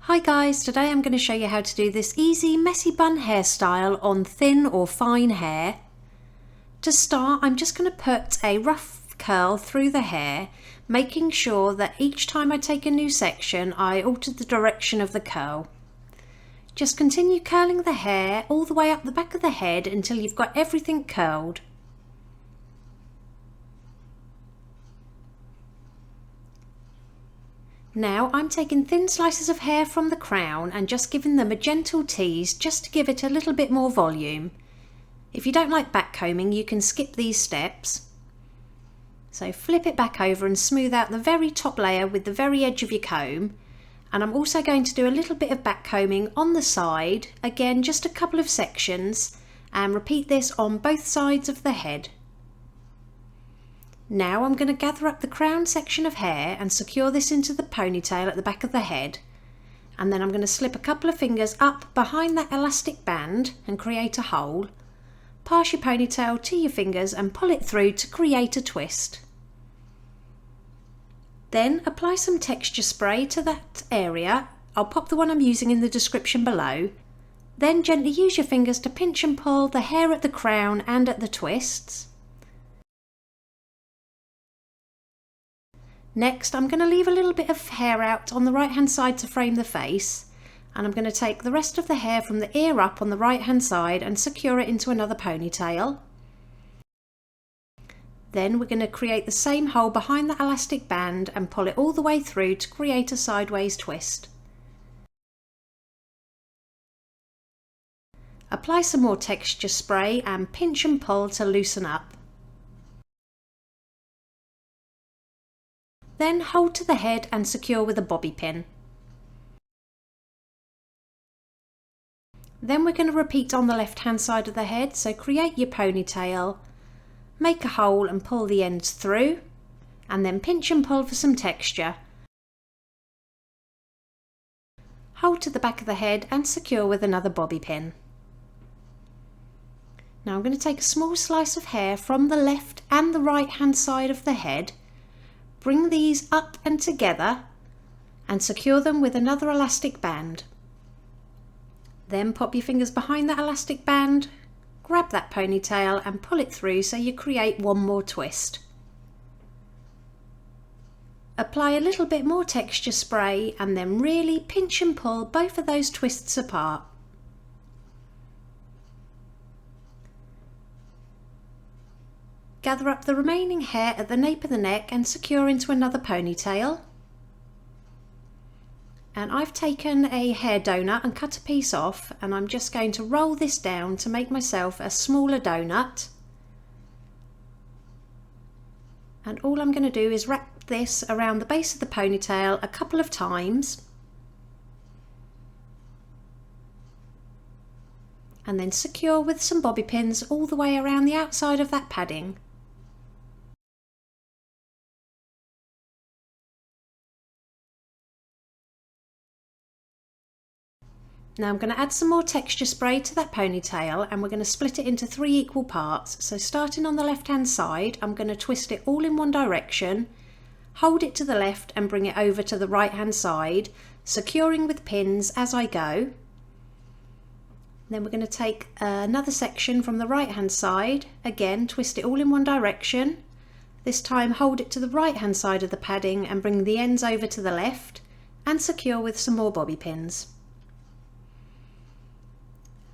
Hi guys, today I'm going to show you how to do this easy messy bun hairstyle on thin or fine hair. To start, I'm just going to put a rough curl through the hair, making sure that each time I take a new section I alter the direction of the curl. Just continue curling the hair all the way up the back of the head until you've got everything curled. Now I'm taking thin slices of hair from the crown and just giving them a gentle tease just to give it a little bit more volume. If you don't like back combing, you can skip these steps. So flip it back over and smooth out the very top layer with the very edge of your comb. And I'm also going to do a little bit of back combing on the side, again just a couple of sections, and repeat this on both sides of the head. Now I'm going to gather up the crown section of hair and secure this into the ponytail at the back of the head, and then I'm going to slip a couple of fingers up behind that elastic band and create a hole. Pass your ponytail to your fingers and pull it through to create a twist. Then apply some texture spray to that area. I'll pop the one I'm using in the description below. Then gently use your fingers to pinch and pull the hair at the crown and at the twists. Next, I'm going to leave a little bit of hair out on the right hand side to frame the face, and I'm going to take the rest of the hair from the ear up on the right hand side and secure it into another ponytail. Then we're going to create the same hole behind the elastic band and pull it all the way through to create a sideways twist. Apply some more texture spray and pinch and pull to loosen up. Then hold to the head and secure with a bobby pin. Then we're going to repeat on the left hand side of the head, so create your ponytail, make a hole and pull the ends through, and then pinch and pull for some texture. Hold to the back of the head and secure with another bobby pin. Now I'm going to take a small slice of hair from the left and the right hand side of the head. Bring these up and together and secure them with another elastic band. Then pop your fingers behind that elastic band, grab that ponytail and pull it through so you create one more twist. Apply a little bit more texture spray and then really pinch and pull both of those twists apart. Gather up the remaining hair at the nape of the neck and secure into another ponytail. And I've taken a hair donut and cut a piece off, and I'm just going to roll this down to make myself a smaller donut. And all I'm going to do is wrap this around the base of the ponytail a couple of times. And then secure with some bobby pins all the way around the outside of that padding. Now I'm going to add some more texture spray to that ponytail, and we're going to split it into 3 equal parts. So starting on the left hand side, I'm going to twist it all in one direction, hold it to the left and bring it over to the right hand side, securing with pins as I go. Then we're going to take another section from the right hand side, again twist it all in one direction. This time hold it to the right hand side of the padding and bring the ends over to the left and secure with some more bobby pins.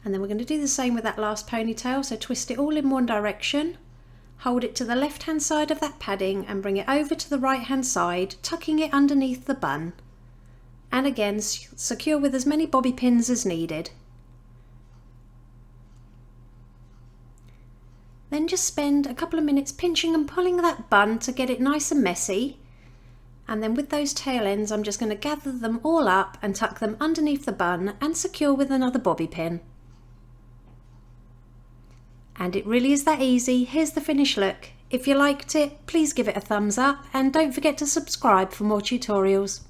And then we're going to do the same with that last ponytail, so twist it all in one direction, hold it to the left hand side of that padding and bring it over to the right hand side, tucking it underneath the bun. And again secure with as many bobby pins as needed. Then just spend a couple of minutes pinching and pulling that bun to get it nice and messy. And then with those tail ends I'm just going to gather them all up and tuck them underneath the bun and secure with another bobby pin. And it really is that easy. Here's the finished look. If you liked it, please give it a thumbs up and don't forget to subscribe for more tutorials.